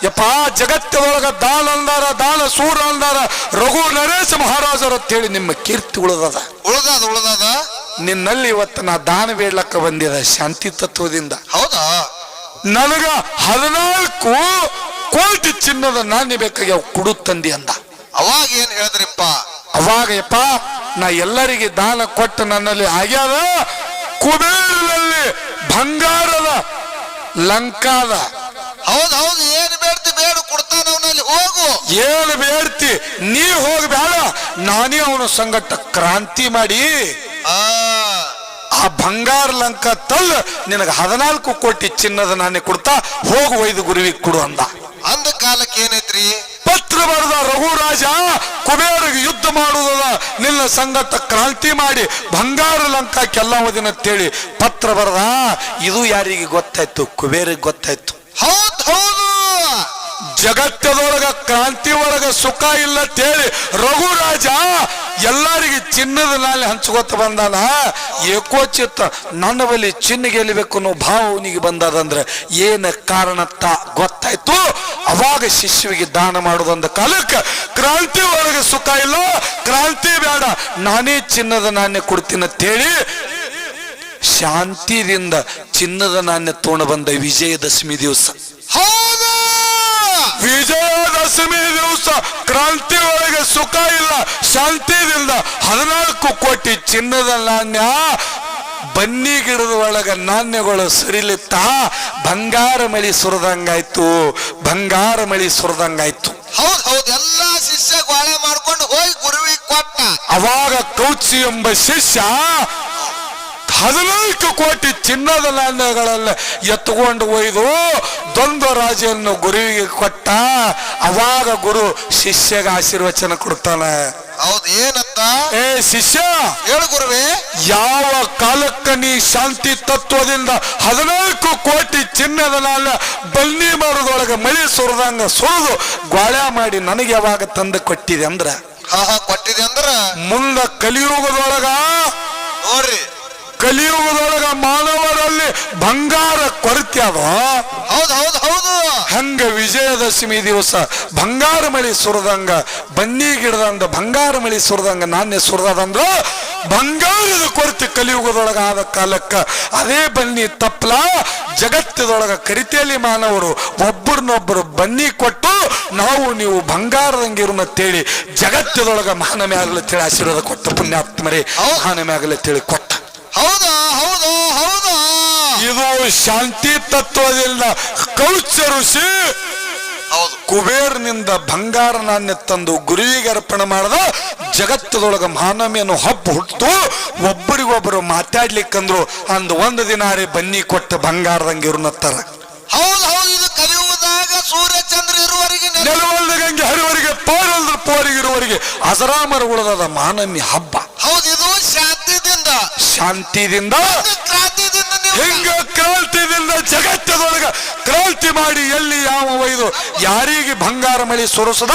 ಯಪ್ಪ ಜಗತ್ತದೊಳಗ ದಾನ ಅಂದಾರ, ದಾನ ಸೂರ ಅಂದಾರ ರಘು ನರೇಶ ಮಹಾರಾಜರು ಅಂತೇಳಿ ನಿಮ್ಮ ಕೀರ್ತಿ ಉಳಿದದ. ನಿನ್ನಲ್ಲಿ ಇವತ್ತು ನಾ ದಾನ ಬೇಡ್ಲಕ್ಕ ಬಂದಿದ ಶಾಂತಿ ತತ್ವದಿಂದ. ಹೌದಾ? ನನಗ 14 ಕೋಟಿ ಚಿನ್ನದ ನಾಣ್ಯ ಬೇಕಾಗಿ ಅವು ಕೊಡು ತಂದಿ ಅಂದ. ಅವಾಗ ಏನ್ ಹೇಳಿದ್ರಿಪ್ಪ? ಅವಾಗ ಯಪ್ಪ ನಾ ಎಲ್ಲರಿಗೆ ದಾನ ಕೊಟ್ಟು ನನ್ನಲ್ಲಿ ಆಗ್ಯಾದ ಕುಬೇರನಲ್ಲಿ ಬಂಗಾರದ ಲಂಕಾದ. ಹೌದು ಏನು ಬೇಡ್ತಿ ಬೇಡ ಕೊಡ್ತ ಅವನಲ್ಲಿ ಹೋಗು. ಏನು ಬೇಡ್ತಿ ನೀ ಹೋಗ್ಬೇಡ, ನಾನೇ ಅವನ ಸಂಗಟ ಕ್ರಾಂತಿ ಮಾಡಿ ಆ ಬಂಗಾರ ಲಂಕ ತಲ್ಲ ನಿನಗೆ 14 ಕೋಟಿ ಚಿನ್ನದ ನಾಣ್ಯ ಕೊಡ್ತಾ ಹೋಗು, ಒಯ್ದು ಗುರುವಿಗೆ ಕೊಡು ಅಂದ. ಅಂದ ಕಾಲಕ್ಕೆ ಏನೈತ್ರಿ, ಪತ್ರ ಬರೆದ ರಘುರಾಜ ಕುಬೇರಿಗೆ ಯುದ್ಧ ಮಾಡುವುದಲ್ಲ, ನಿನ್ನ ಸಂಗಟ ಕ್ರಾಂತಿ ಮಾಡಿ ಬಂಗಾರ ಲಂಕಾಕ್ಕೆಲ್ಲವದಿನಂತೇಳಿ ಪತ್ರ ಬರೆದ. ಇದು ಯಾರಿಗೆ ಗೊತ್ತಾಯ್ತು? ಕುಬೇರಿಗೆ ಗೊತ್ತಾಯ್ತು. ಹೌದು, ಜಗತ್ತದೊಳಗ ಕ್ರಾಂತಿ ಒಳಗ ಸುಖ ಇಲ್ಲ ತೇಳಿ ರಘುರಾಜ ಎಲ್ಲರಿಗೆ ಚಿನ್ನದ ನಾಳೆ ಹಂಚ್ಕೋತ ಬಂದಾನ. ಏಕೋಚಿತ್ತ ನನ್ನ ಬಳಿ ಚಿನ್ನ ಗೆಲ್ಲಬೇಕು ಅನ್ನೋ ಭಾವ ಅವನಿಗೆ ಬಂದದಂದ್ರೆ ಏನ ಕಾರಣತ್ತ ಗೊತ್ತಾಯ್ತು. ಅವಾಗ ಶಿಷ್ಯವಿಗೆ ದಾನ ಮಾಡೋದಂದ ಕಾಲಕ್ಕೆ ಕ್ರಾಂತಿ ಒಳಗೆ ಸುಖ ಇಲ್ಲ, ಕ್ರಾಂತಿ ಬೇಡ, ನಾನೇ ಚಿನ್ನದ ನಾಣ್ಯ ಕೊಡ್ತೀನಿ ಅಂತೇಳಿ ಶಾಂತಿಯಿಂದ ಚಿನ್ನದ ನಾಣ್ಯ ತಗೊಂಡು ಬಂದ ವಿಜಯದಶಮಿ ದಿವಸ. ವಿಜಯದಶಮಿ ದಿವಸ ಕ್ರಾಂತಿ ಒಳಗೆ ಸುಖ ಇಲ್ಲ, ಶಾಂತಿಯಿಂದ 14 ಕೋಟಿ ಚಿನ್ನದ ನಾಣ್ಯ ಬನ್ನಿ ಗಿಡದ ಒಳಗ ನಾಣ್ಯಗಳು ಸುರಿಲಿತ್ತ ಬಂಗಾರ ಮಳಿ ಸುರದಂಗಾಯ್ತು, ಬಂಗಾರ ಮಳಿ ಸುರದಂಗಾಯ್ತು. ಹೌದು, ಎಲ್ಲಾ ಶಿಷ್ಯ ಗೋಳೆ ಮಾಡ್ಕೊಂಡು ಹೋಗಿ ಗುರುವಿಗೆ ಕೊಟ್ಟ. ಅವಾಗ ಕೌಚಿ ಎಂಬ ಶಿಷ್ಯ 14 ಕೋಟಿ ಚಿನ್ನದ ನಾಣ್ಯಗಳೆಲ್ಲ ಎತ್ತುಕೊಂಡು ಒಯ್ದು ದ್ವಂದ್ವ ರಾಜೆಯನ್ನು ಗುರುವಿಗೆ ಕೊಟ್ಟ. ಅವಾಗ ಗುರು ಶಿಷ್ಯಗೆ ಆಶೀರ್ವಚನ ಕೊಡ್ತಾನೆ. ಹೌದು, ಏನಂತ? ಏ ಶಿಷ್ಯ, ಹೇಳು ಗುರುವೇ. ಯಾವ ಕಾಲಕ್ಕ ನೀ ಶಾಂತಿ ತತ್ವದಿಂದ 14 ಕೋಟಿ ಚಿನ್ನದ ನಾಣ್ಯ ಬನ್ನಿ ಮರದೊಳಗೆ ಮಳಿ ಸುರದಂಗ ಸುರಿದು ಗೋಳೆ ಮಾಡಿ ನನಗೆ ಯಾವಾಗ ತಂದು ಕೊಟ್ಟಿದೆ ಅಂದ್ರ, ಕೊಟ್ಟಿದೆ ಅಂದ್ರ ಮುಂದ ಕಲಿಯುಗದೊಳಗ ನೋಡ್ರಿ, ಕಲಿಯುಗದೊಳಗ ಮಾನವರಲ್ಲಿ ಬಂಗಾರ ಕೊರತೆ ಅದ. ಹೌದು, ಹಂಗ ವಿಜಯದಶಮಿ ದಿವಸ ಬಂಗಾರ ಮಳಿ ಸುರದಂಗ ಬನ್ನಿ ಗಿಡದಂದ ಬಂಗಾರ ಮಳಿ ಸುರದಂಗ ನಾಣ್ಯ ಸುರದಂದ್ರ ಬಂಗಾರದ ಕೊರತೆ ಕಲಿಯುಗದೊಳಗ ಆದ ಕಾಲಕ್ಕ ಅದೇ ಬನ್ನಿ ತಪ್ಪಲ ಜಗತ್ತದೊಳಗ ಕರಿತೆಯಲ್ಲಿ ಮಾನವರು ಒಬ್ಬರನ್ನೊಬ್ಬರು ಬನ್ನಿ ಕೊಟ್ಟು ನಾವು ನೀವು ಬಂಗಾರದಂಗಿರುತ್ತೇಳಿ ಜಗತ್ತದೊಳಗ ಮಹಾನಮೆ ಆಗಲತ್ತೇಳಿ ಆಶೀರ್ವಾದ ಕೊಟ್ಟ ಪುಣ್ಯಾತ್ಮರೇ, ಮಹಾನಮೆ ಆಗಲತ್ತೇಳಿ ಕೊಟ್ಟ. ಹೌದು, ಇದು ಶಾಂತಿ ತತ್ವದಿಂದ ಕೌಚ ಋಷಿ ಕುಬೇರ್ನಿಂದ ಬಂಗಾರ ನಾಣ್ಯ ತಂದು ಗುರುವಿಗೆ ಅರ್ಪಣೆ ಮಾಡದ ಜಗತ್ತದೊಳಗ ಮಹಾನಮಿಯನ್ನು ಹಬ್ಬ ಹುಟ್ಟು ಒಬ್ಬರಿಗೊಬ್ಬರು ಮಾತಾಡ್ಲಿಕ್ಕಂದ್ರು ಒಂದು ದಿನಾರಿ ಬನ್ನಿ ಕೊಟ್ಟ ಬಂಗಾರದಂಗಿರುನತ್ತಾರ. ಹೌದು, ಇದು ಕಲಿಯುವುದಾಗ ಸೂರ್ಯ ಚಂದ್ರ ಇರುವವರೆಗೆ ನೆಲವಲ್ದ ಗಂಗೆ ಹರಿವರಿಗೆ ಪಾರಲ್ದ ಪೋರಿಗಿರುವವರಿಗೆ ಅಜರಾಮರ ಉಳದ ಮಾನಮಿ ಹಬ್ಬ. ಹೌದು, ಇದು ಶಾಂತಿದಿಂದ ಕ್ರಾಂತಿದಿಂದ ಹಿಂಗ ಕ್ರಾಂತಿದಿಂದ ಜಗತ್ತದೊಳಗ ಕ್ರಾಂತಿ ಮಾಡಿ ಎಲ್ಲಿ ಯಾವ ಒಯ್ದು ಯಾರಿಗೆ ಬಂಗಾರ ಮಳಿ ಸುರಿಸದ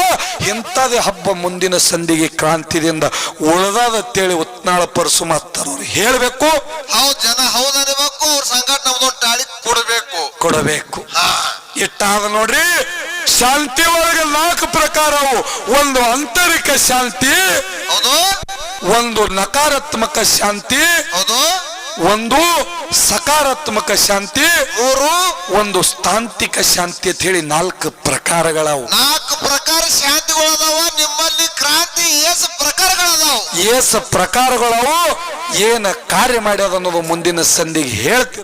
ಇಂಥದೇ ಹಬ್ಬ ಮುಂದಿನ ಸಂಧಿಗೆ ಕ್ರಾಂತಿದಿಂದ ಉಳದತ್ತೇಳಿ ಉತ್ನಾಳ ಪರಸು ಮಾತಾರವ್ರು ಹೇಳ್ಬೇಕು. ಹೌದು, ಜನ ಹೌದು ಅನ್ಬೇಕು, ಅವ್ರ ಸಂಘಟ ನಮ್ದೊಂದು ಟಾಳಿ ಕೊಡಬೇಕು. ಇಟ್ಟಾದ ನೋಡ್ರಿ, ಶಾಂತಿ ಒಳಗೆ 4 ಪ್ರಕಾರವು. ಒಂದು ಆಂತರಿಕ ಶಾಂತಿ, ಒಂದು ನಕಾರಾತ್ಮಕ ಶಾಂತಿ, ಒಂದು ಸಕಾರಾತ್ಮಕ ಶಾಂತಿ, ಒಂದು ತಾಂತ್ರಿಕ ಶಾಂತಿ ಅಂತ ಹೇಳಿ 4 ಪ್ರಕಾರಗಳವು. 4 ಪ್ರಕಾರ ಶಾಂತಿಗಳದಾವ. ನಿಮ್ಮಲ್ಲಿ ಕ್ರಾಂತಿ ಏಸು ಪ್ರಕಾರಗಳದಾವ. ಏಸ ಪ್ರಕಾರಗಳವು, ಏನ ಕಾರ್ಯ ಮಾಡ್ಯದ ಅನ್ನೋದು ಮುಂದಿನ ಸಂಧಿಗೆ ಹೇಳ್ತೀವಿ.